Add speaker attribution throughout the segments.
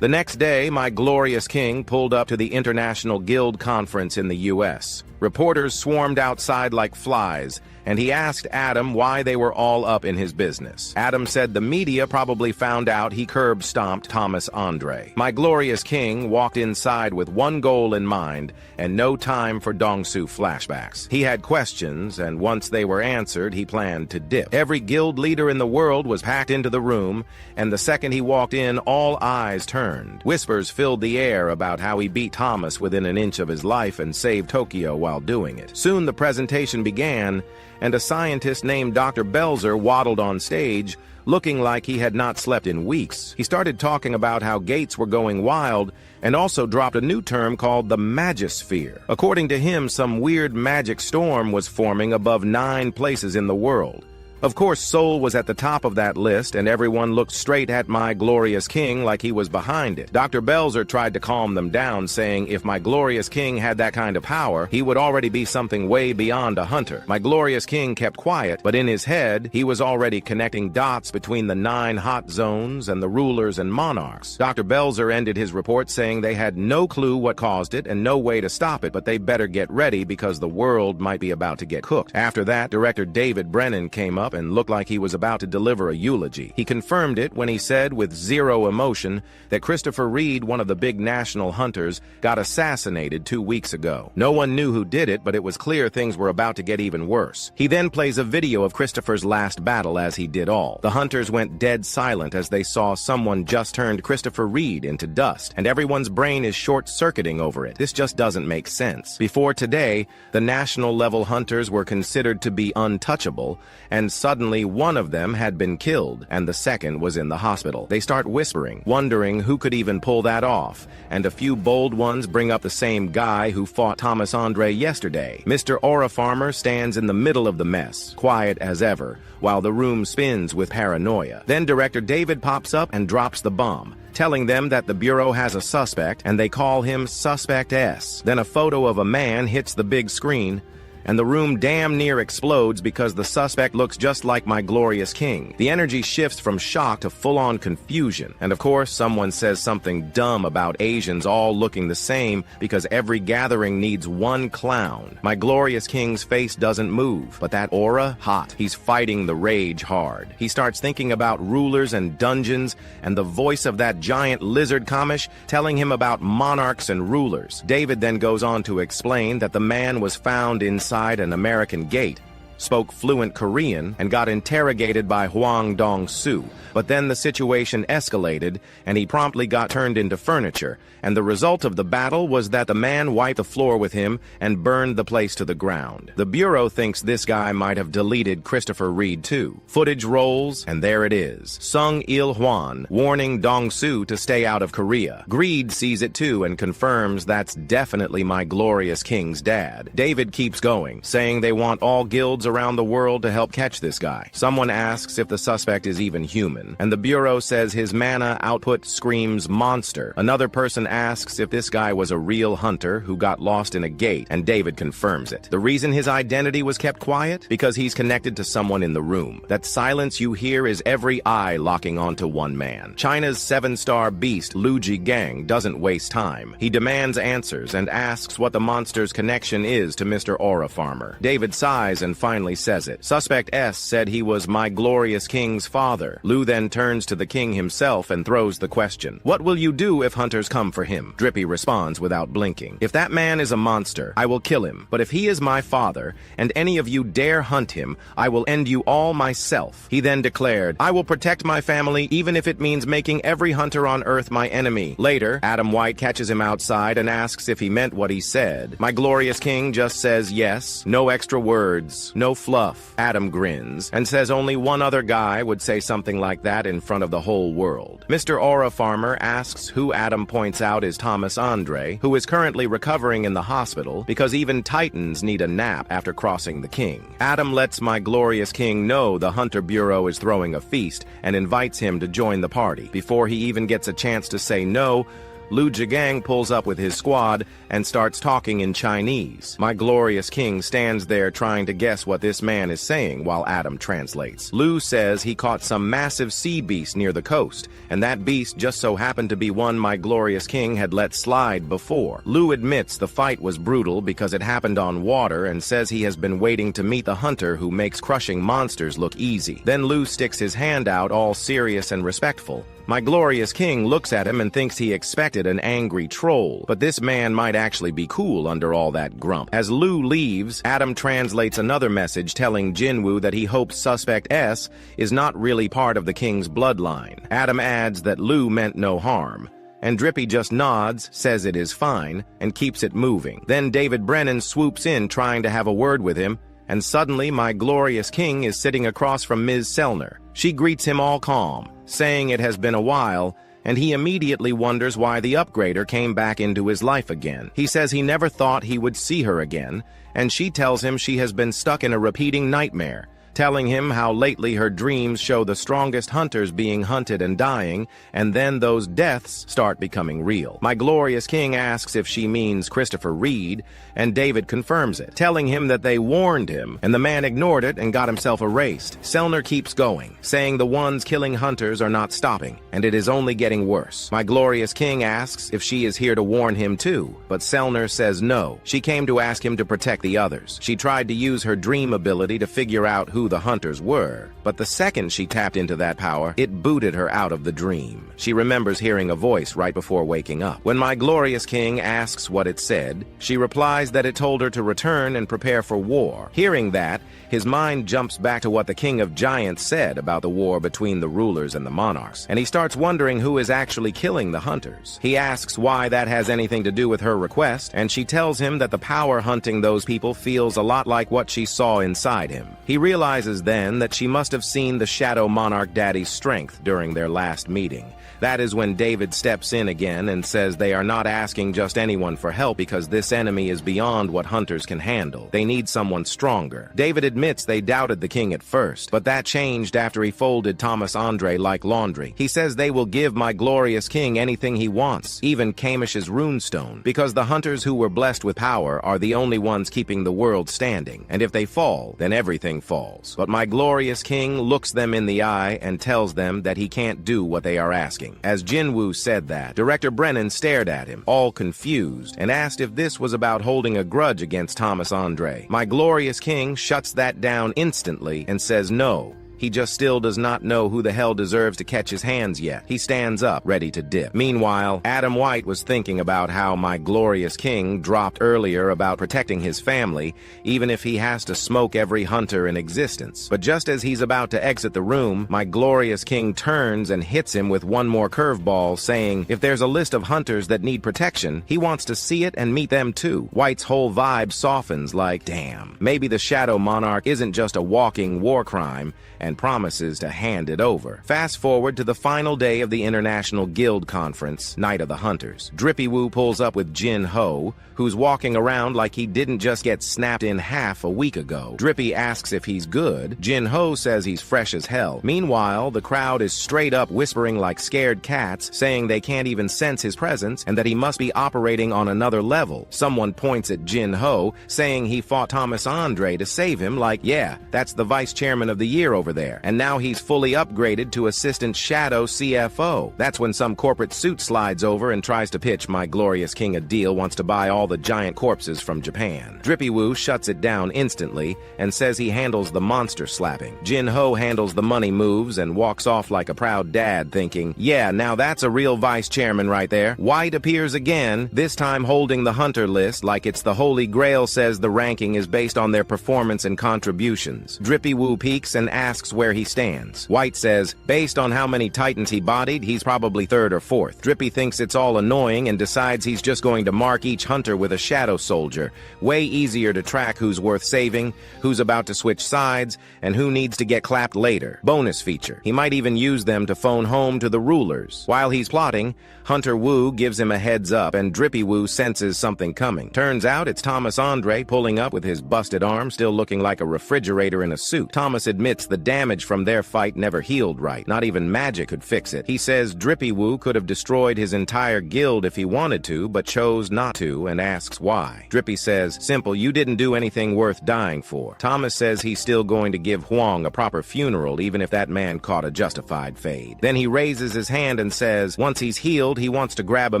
Speaker 1: The next day, my glorious king pulled up to the International Guild Conference in the U.S. Reporters swarmed outside like flies, and he asked Adam why they were all up in his business. Adam said the media probably found out he curb-stomped Thomas Andre. My glorious king walked inside with one goal in mind and no time for Dong-Soo flashbacks. He had questions, and once they were answered, he planned to dip. Every guild leader in the world was packed into the room, and the second he walked in, all eyes turned. Whispers filled the air about how he beat Thomas within an inch of his life and saved Tokyo while doing it. Soon the presentation began, and a scientist named Dr. Belzer waddled on stage, looking like he had not slept in weeks. He started talking about how gates were going wild, and also dropped a new term called the Magisphere. According to him, some weird magic storm was forming above 9 places in the world. Of course, Seoul was at the top of that list, and everyone looked straight at my glorious king like he was behind it. Dr. Belzer tried to calm them down, saying if my glorious king had that kind of power, he would already be something way beyond a hunter. My glorious king kept quiet, but in his head, he was already connecting dots between the 9 hot zones and the rulers and monarchs. Dr. Belzer ended his report saying they had no clue what caused it and no way to stop it, but they better get ready because the world might be about to get cooked. After that, director David Brennan came up and looked like he was about to deliver a eulogy. He confirmed it when he said with zero emotion that Christopher Reed, one of the big national hunters, got assassinated 2 weeks ago. No one knew who did it, but it was clear things were about to get even worse. He then plays a video of Christopher's last battle as he did all. The hunters went dead silent as they saw someone just turned Christopher Reed into dust, and everyone's brain is short-circuiting over it. This just doesn't make sense. Before today, the national-level hunters were considered to be untouchable, and suddenly one of them had been killed, and the second was in the hospital. They start whispering, wondering who could even pull that off, and a few bold ones bring up the same guy who fought Thomas Andre yesterday. Mr. Aura Farmer stands in the middle of the mess, quiet as ever, while the room spins with paranoia. Then director David pops up and drops the bomb, telling them that the Bureau has a suspect, and they call him Suspect S. Then a photo of a man hits the big screen, and the room damn near explodes because the suspect looks just like my glorious king. The energy shifts from shock to full-on confusion. And of course, someone says something dumb about Asians all looking the same because every gathering needs one clown. My glorious king's face doesn't move, but that aura, hot. He's fighting the rage hard. He starts thinking about rulers and dungeons and the voice of that giant lizard Kamish telling him about monarchs and rulers. David then goes on to explain that the man was found inside an American gate, spoke fluent Korean, and got interrogated by Hwang Dong-Soo. But then the situation escalated, and he promptly got turned into furniture, and the result of the battle was that the man wiped the floor with him and burned the place to the ground. The Bureau thinks this guy might have deleted Christopher Reed too. Footage rolls, and there it is. Sung Il-hwan warning Dong-Soo to stay out of Korea. Greed sees it too and confirms that's definitely my glorious king's dad. David keeps going, saying they want all guilds around the world to help catch this guy. Someone asks if the suspect is even human, and the Bureau says his mana output screams monster. Another person asks if this guy was a real hunter who got lost in a gate, and David confirms it. The reason his identity was kept quiet? Because he's connected to someone in the room. That silence you hear is every eye locking onto one man. China's 7-star beast, Lu Jigang, doesn't waste time. He demands answers and asks what the monster's connection is to Mr. Aura Farmer. David sighs and finally says it. Suspect S said he was my glorious king's father. Lu then turns to the king himself and throws the question. What will you do if hunters come for him? Drippy responds without blinking. If that man is a monster, I will kill him. But if he is my father, and any of you dare hunt him, I will end you all myself. He then declared, I will protect my family even if it means making every hunter on Earth my enemy. Later, Adam White catches him outside and asks if he meant what he said. My glorious king just says yes, no extra words, no fluff. Adam grins and says only one other guy would say something like that in front of the whole world. Mr. Aura Farmer asks who Adam points out is Thomas Andre, who is currently recovering in the hospital because even Titans need a nap after crossing the king. Adam lets my glorious king know the Hunter Bureau is throwing a feast and invites him to join the party. Before he even gets a chance to say no, Lu Jigang pulls up with his squad and starts talking in Chinese. My glorious king stands there trying to guess what this man is saying while Adam translates. Lu says he caught some massive sea beast near the coast, and that beast just so happened to be one my glorious king had let slide before. Lu admits the fight was brutal because it happened on water and says he has been waiting to meet the hunter who makes crushing monsters look easy. Then Lu sticks his hand out all serious and respectful. My glorious king looks at him and thinks he expected an angry troll, but this man might actually be cool under all that grump. As Lu leaves, Adam translates another message telling Jin-Woo that he hopes Suspect S is not really part of the king's bloodline. Adam adds that Lu meant no harm, and Drippy just nods, says it is fine, and keeps it moving. Then David Brennan swoops in trying to have a word with him, and suddenly my glorious king is sitting across from Ms. Sellner. She greets him all calm, saying it has been a while, and he immediately wonders why the upgrader came back into his life again. He says he never thought he would see her again, and she tells him she has been stuck in a repeating nightmare, telling him how lately her dreams show the strongest hunters being hunted and dying, and then those deaths start becoming real. My glorious king asks if she means Christopher Reed, and David confirms it, telling him that they warned him, and the man ignored it and got himself erased. Sellner keeps going, saying the ones killing hunters are not stopping, and it is only getting worse. My glorious king asks if she is here to warn him too, but Sellner says no. She came to ask him to protect the others. She tried to use her dream ability to figure out who the hunters were, but the second she tapped into that power, it booted her out of the dream. She remembers hearing a voice right before waking up. When my glorious king asks what it said, she replies that it told her to return and prepare for war. Hearing that, his mind jumps back to what the King of Giants said about the war between the rulers and the monarchs, and he starts wondering who is actually killing the hunters. He asks why that has anything to do with her request, and she tells him that the power hunting those people feels a lot like what she saw inside him. He realizes then that she must have seen the Shadow Monarch Daddy's strength during their last meeting. That is when David steps in again and says they are not asking just anyone for help because this enemy is beyond what hunters can handle. They need someone stronger. David admits they doubted the king at first, but that changed after he folded Thomas Andre like laundry. He says they will give my glorious king anything he wants, even Kamish's runestone, because the hunters who were blessed with power are the only ones keeping the world standing, and if they fall, then everything falls. But my glorious king looks them in the eye and tells them that he can't do what they are asking. As Jin-Woo said that, Director Brennan stared at him, all confused, and asked if this was about holding a grudge against Thomas Andre. My glorious king shuts that down instantly and says no. He just still does not know who the hell deserves to catch his hands yet. He stands up, ready to dip. Meanwhile, Adam White was thinking about how my glorious king dropped earlier about protecting his family, even if he has to smoke every hunter in existence. But just as he's about to exit the room, my glorious king turns and hits him with one more curveball, saying if there's a list of hunters that need protection, he wants to see it and meet them too. White's whole vibe softens like, damn, maybe the Shadow Monarch isn't just a walking war crime, and promises to hand it over. Fast forward to the final day of the International Guild Conference, Night of the Hunters. Drippy-Woo pulls up with Jin-Ho, who's walking around like he didn't just get snapped in half a week ago. Drippy asks if he's good. Jin-Ho says he's fresh as hell. Meanwhile, the crowd is straight up whispering like scared cats, saying they can't even sense his presence and that he must be operating on another level. Someone points at Jin-Ho, saying he fought Thomas Andre to save him, like, yeah, that's the vice chairman of the year over there, and now he's fully upgraded to assistant shadow CFO. That's when some corporate suit slides over and tries to pitch my glorious king a deal, wants to buy all the giant corpses from Japan. Drippy-Woo shuts it down instantly and says he handles the monster slapping. Jin-Ho handles the money moves and walks off like a proud dad, thinking, yeah, now that's a real vice chairman right there. White appears again, this time holding the hunter list like it's the Holy Grail, says the ranking is based on their performance and contributions. Drippy-Woo peeks and asks where he stands. White says, based on how many titans he bodied, he's probably third or fourth. Drippy thinks it's all annoying and decides he's just going to mark each hunter with a shadow soldier. Way easier to track who's worth saving, who's about to switch sides, and who needs to get clapped later. Bonus feature. He might even use them to phone home to the rulers. While he's plotting, Hunter Woo gives him a heads up and Drippy-Woo senses something coming. Turns out it's Thomas Andre pulling up with his busted arm still looking like a refrigerator in a suit. Thomas admits the damage from their fight never healed right. Not even magic could fix it. He says Jin-Woo could have destroyed his entire guild if he wanted to, but chose not to, and asks why. Drippy says, simple, you didn't do anything worth dying for. Thomas says he's still going to give Huang a proper funeral even if that man caught a justified fade. Then he raises his hand and says once he's healed, he wants to grab a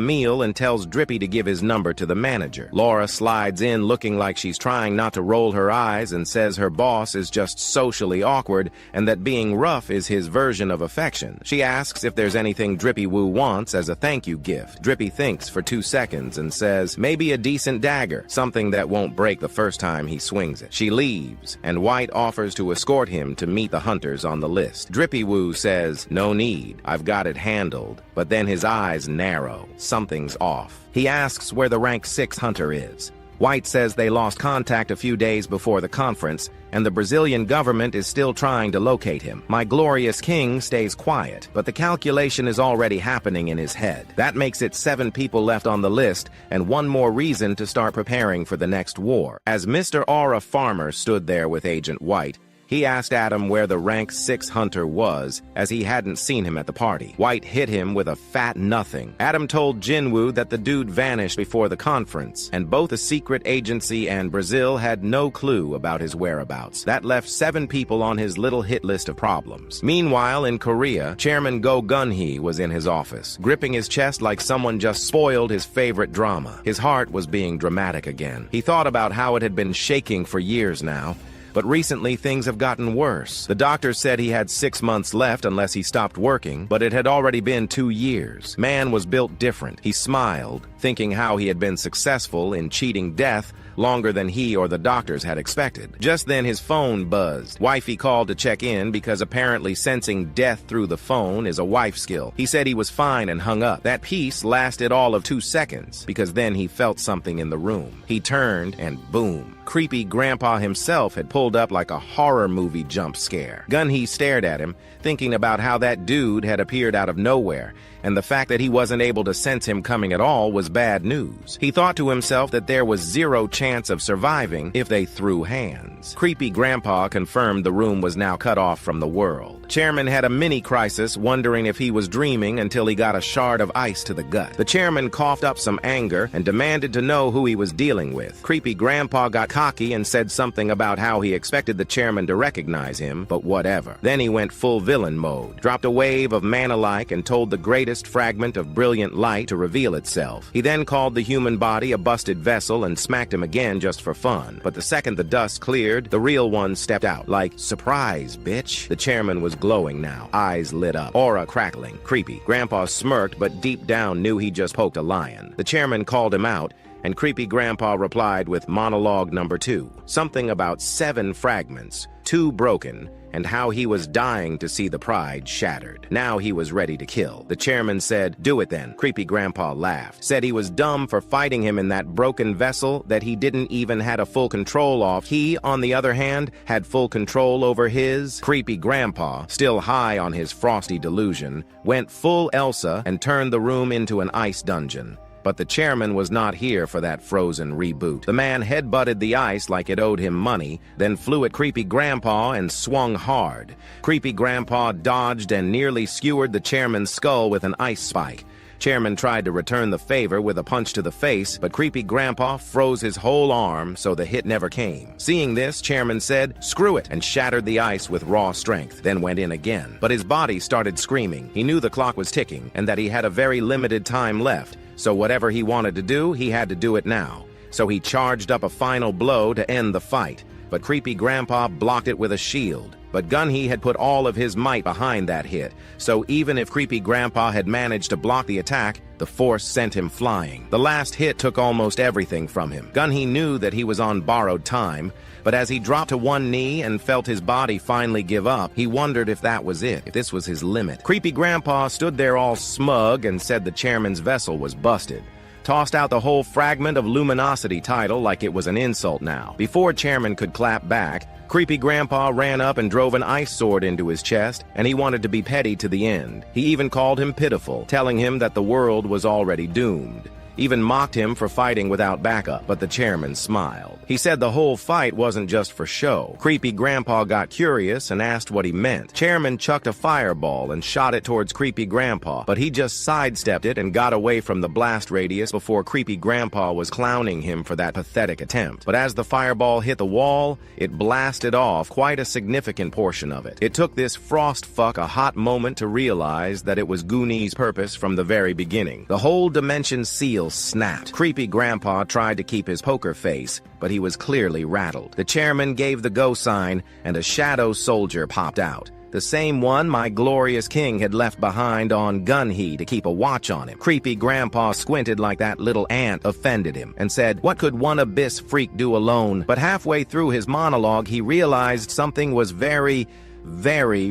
Speaker 1: meal and tells Drippy to give his number to the manager. Laura slides in looking like she's trying not to roll her eyes and says her boss is just socially awkward and that being rough is his version of affection. She asks if there's anything Jin-Woo wants as a thank you gift. Drippy thinks for 2 seconds and says maybe a decent dagger, something that won't break the first time he swings it. She leaves, and White offers to escort him to meet the hunters on the list. Jin-Woo says, no need, I've got it handled, but then his eyes narrow. Something's off. He asks where the rank 6 hunter is. White says they lost contact a few days before the conference, and the Brazilian government is still trying to locate him. My glorious king stays quiet, but the calculation is already happening in his head. That makes it 7 people left on the list, and 1 more reason to start preparing for the next war. As Mr. Aura Farmer stood there with Agent White, he asked Adam where the rank 6 hunter was, as he hadn't seen him at the party. White hit him with a fat nothing. Adam told Jin-Woo that the dude vanished before the conference, and both the secret agency and Brazil had no clue about his whereabouts. That left 7 people on his little hit list of problems. Meanwhile, in Korea, Chairman Go Gun-hee was in his office, gripping his chest like someone just spoiled his favorite drama. His heart was being dramatic again. He thought about how it had been shaking for years now, but recently things have gotten worse. The doctor said he had 6 months left unless he stopped working, but it had already been 2 years. Man was built different. He smiled, thinking how he had been successful in cheating death longer than he or the doctors had expected. Just then his phone buzzed. Wifey called to check in because apparently sensing death through the phone is a wife skill. He said he was fine and hung up. That peace lasted all of 2 seconds because then he felt something in the room. He turned and boom. Creepy Grandpa himself had pulled up like a horror movie jump scare. Gun-hee stared at him, thinking about how that dude had appeared out of nowhere, and the fact that he wasn't able to sense him coming at all was bad news. He thought to himself that there was 0 chance of surviving if they threw hands. Creepy Grandpa confirmed the room was now cut off from the world. Chairman had a mini crisis, wondering if he was dreaming until he got a shard of ice to the gut. The chairman coughed up some anger and demanded to know who he was dealing with. Creepy Grandpa got cocky and said something about how he expected the chairman to recognize him, but whatever. Then he went full villain mode, dropped a wave of mana-like and told the greatest fragment of brilliant light to reveal itself. He then called the human body a busted vessel and smacked him again just for fun. But the second the dust cleared, the real one stepped out, like, surprise, bitch. The chairman was glowing now, eyes lit up, aura crackling. Creepy Grandpa smirked, but deep down knew he just poked a lion. The chairman called him out, and Creepy Grandpa replied with monologue number 2, something about 7 fragments, 2 broken, and how he was dying to see the pride shattered. Now he was ready to kill. The chairman said, do it then. Creepy Grandpa laughed, said he was dumb for fighting him in that broken vessel that he didn't even had a full control of. He, on the other hand, had full control over his. Creepy Grandpa, still high on his frosty delusion, went full Elsa and turned the room into an ice dungeon. But the chairman was not here for that frozen reboot. The man headbutted the ice like it owed him money, then flew at Creepy Grandpa and swung hard. Creepy Grandpa dodged and nearly skewered the chairman's skull with an ice spike. Chairman tried to return the favor with a punch to the face, but Creepy Grandpa froze his whole arm so the hit never came. Seeing this, Chairman said, screw it, and shattered the ice with raw strength, then went in again. But his body started screaming. He knew the clock was ticking and that he had a very limited time left, so whatever he wanted to do, he had to do it now. So he charged up a final blow to end the fight, but Creepy Grandpa blocked it with a shield. But Gun-hee had put all of his might behind that hit, so even if Creepy Grandpa had managed to block the attack, the force sent him flying. The last hit took almost everything from him. Gun-hee knew that he was on borrowed time, but as he dropped to one knee and felt his body finally give up, he wondered if that was it, if this was his limit. Creepy Grandpa stood there all smug and said the chairman's vessel was busted. Tossed out the whole fragment of luminosity title like it was an insult now. Before Chairman could clap back, Creepy Grandpa ran up and drove an ice sword into his chest, and he wanted to be petty to the end. He even called him pitiful, telling him that the world was already doomed. even mocked him for fighting without backup, but the chairman smiled. He said the whole fight wasn't just for show. Creepy Grandpa got curious and asked what he meant. Chairman chucked a fireball and shot it towards Creepy Grandpa, but he just sidestepped it and got away from the blast radius before Creepy Grandpa was clowning him for that pathetic attempt. But as the fireball hit the wall, it blasted off quite a significant portion of it. It took this frost fuck a hot moment to realize that it was Goonies' purpose from the very beginning. The whole dimension seal snapped. Creepy Grandpa tried to keep his poker face, but he was clearly rattled. The chairman gave the go sign, and a shadow soldier popped out. The same one my glorious king had left behind on Gun-Hee to keep a watch on him. Creepy Grandpa squinted like that little ant offended him and said, "What could one abyss freak do alone?" But halfway through his monologue, he realized something was very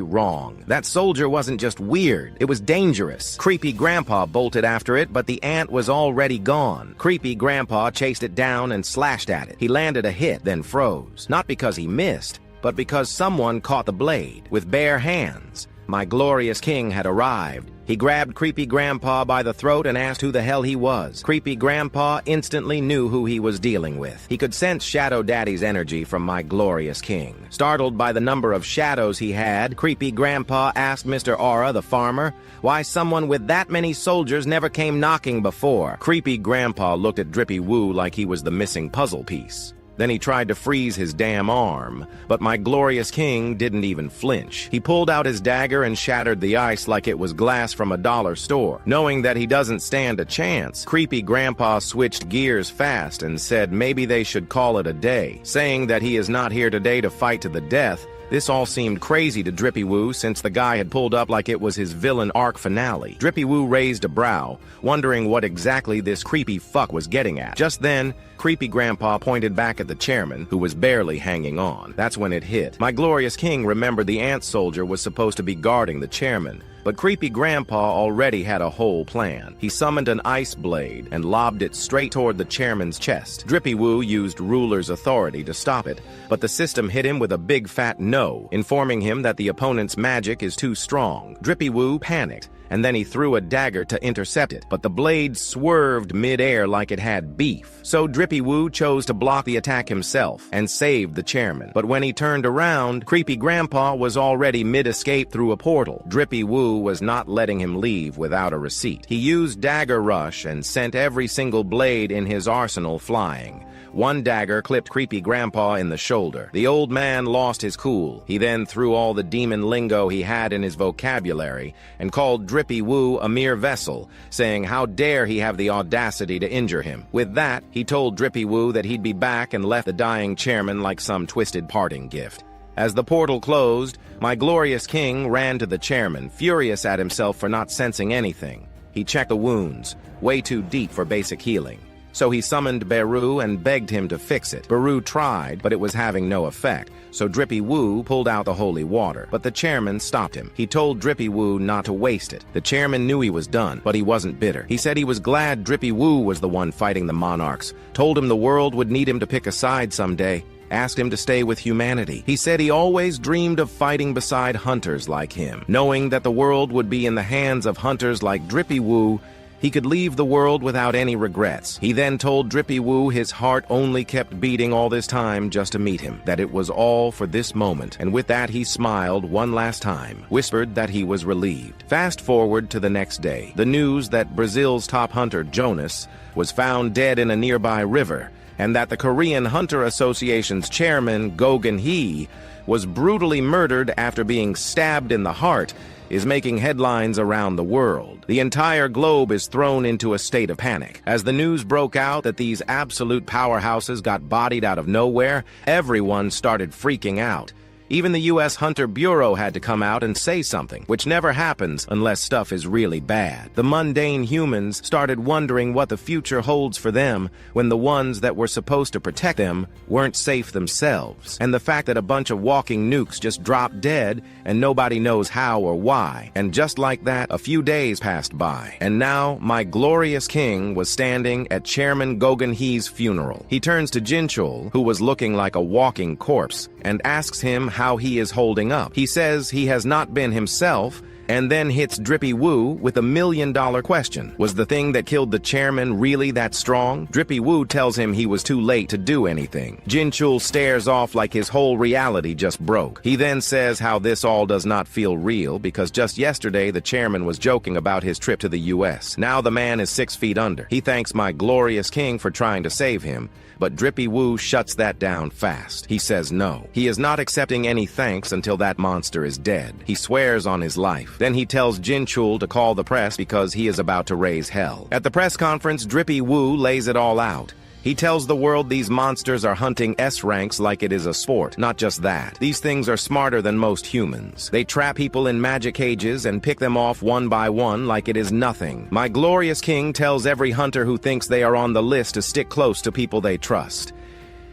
Speaker 1: wrong. That soldier wasn't just weird, it was dangerous. Creepy Grandpa bolted after it, but the ant was already gone. Creepy Grandpa chased it down and slashed at it. He landed a hit, then froze. Not because he missed, but because someone caught the blade with bare hands. My glorious king had arrived. He grabbed Creepy Grandpa by the throat and asked who the hell he was. Creepy Grandpa instantly knew who he was dealing with. He could sense Shadow Daddy's energy from my glorious king. Startled by the number of shadows he had, Creepy Grandpa asked Mr. Aura, the farmer, why someone with that many soldiers never came knocking before. Creepy Grandpa looked at Drippy Woo like he was the missing puzzle piece. Then he tried to freeze his damn arm, but my glorious king didn't even flinch. He pulled out his dagger and shattered the ice like it was glass from a dollar store. Knowing that he doesn't stand a chance, Creepy Grandpa switched gears fast and said maybe they should call it a day, saying that he is not here today to fight to the death. This all seemed crazy to Drippy Woo since the guy had pulled up like it was his villain arc finale. Drippy Woo raised a brow, wondering what exactly this creepy fuck was getting at. Just then, Creepy Grandpa pointed back at the chairman, who was barely hanging on. That's when it hit. My glorious king remembered the ant soldier was supposed to be guarding the chairman, but Creepy Grandpa already had a whole plan. He summoned an ice blade and lobbed it straight toward the chairman's chest. Drippy Woo used ruler's authority to stop it, but the system hit him with a big fat no, informing him that the opponent's magic is too strong. Drippy Woo panicked, and then he threw a dagger to intercept it, but the blade swerved mid-air like it had beef. So Drippy Woo chose to block the attack himself and saved the chairman. But when he turned around, Creepy Grandpa was already mid-escape through a portal. Drippy Woo was not letting him leave without a receipt. He used Dagger Rush and sent every single blade in his arsenal flying. One dagger clipped Creepy Grandpa in the shoulder. The old man lost his cool. He then threw all the demon lingo he had in his vocabulary and called Drippy Woo a mere vessel, saying how dare he have the audacity to injure him. With that, he told Drippy Woo that he'd be back and left the dying chairman like some twisted parting gift. As the portal closed, my glorious king ran to the chairman, furious at himself for not sensing anything. He checked the wounds, way too deep for basic healing. So he summoned Beru and begged him to fix it. Beru tried, but it was having no effect, so Drippy Woo pulled out the holy water. But the chairman stopped him. He told Drippy Woo not to waste it. The chairman knew he was done, but he wasn't bitter. He said he was glad Drippy Woo was the one fighting the monarchs, told him the world would need him to pick a side someday, asked him to stay with humanity. He said he always dreamed of fighting beside hunters like him, knowing that the world would be in the hands of hunters like Drippy Woo. He could leave the world without any regrets. He then told Drippy Woo his heart only kept beating all this time just to meet him, that it was all for this moment, and with that he smiled one last time, whispered that he was relieved. Fast forward to the next day. The news that Brazil's top hunter, Jonas, was found dead in a nearby river, and that the Korean Hunter Association's chairman, Go Gun-hee, was brutally murdered after being stabbed in the heart is making headlines around the world. The entire globe is thrown into a state of panic. As the news broke out that these absolute powerhouses got bodied out of nowhere, everyone started freaking out. Even the U.S. Hunter Bureau had to come out and say something, which never happens unless stuff is really bad. The mundane humans started wondering what the future holds for them when the ones that were supposed to protect them weren't safe themselves. And the fact that a bunch of walking nukes just dropped dead and nobody knows how or why. And just like that, a few days passed by. And now, my glorious king was standing at Chairman Go Gun-hee's funeral. He turns to Jin-Chul, who was looking like a walking corpse, and asks him how he is holding up. He says he has not been himself and then hits Drippy Woo with a $1 million question. Was the thing that killed the chairman really that strong? Drippy Woo tells him he was too late to do anything. Jin-Chul stares off like his whole reality just broke. He then says how this all does not feel real because just yesterday the chairman was joking about his trip to the US. Now the man is 6 feet under. He thanks my glorious king for trying to save him, but Drippy Woo shuts that down fast. He says no. He is not accepting any thanks until that monster is dead. He swears on his life. Then he tells Jin-Chul to call the press because he is about to raise hell. At the press conference, Drippy Woo lays it all out. He tells the world these monsters are hunting S-ranks like it is a sport. Not just that. These things are smarter than most humans. They trap people in magic cages and pick them off one by one like it is nothing. My glorious king tells every hunter who thinks they are on the list to stick close to people they trust.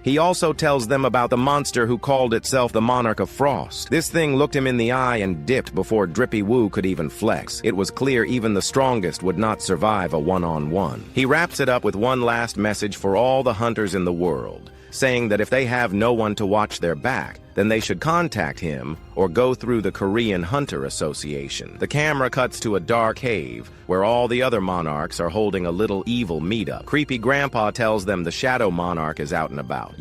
Speaker 1: He also tells them about the monster who called itself the Monarch of Frost. This thing looked him in the eye and dipped before Drippy Woo could even flex. It was clear even the strongest would not survive a one-on-one. He wraps it up with one last message for all the hunters in the world, saying that if they have no one to watch their back, then they should contact him or go through the Korean Hunter Association. The camera cuts to a dark cave where all the other monarchs are holding a little evil meetup. Creepy Grandpa tells them the Shadow Monarch is out and about.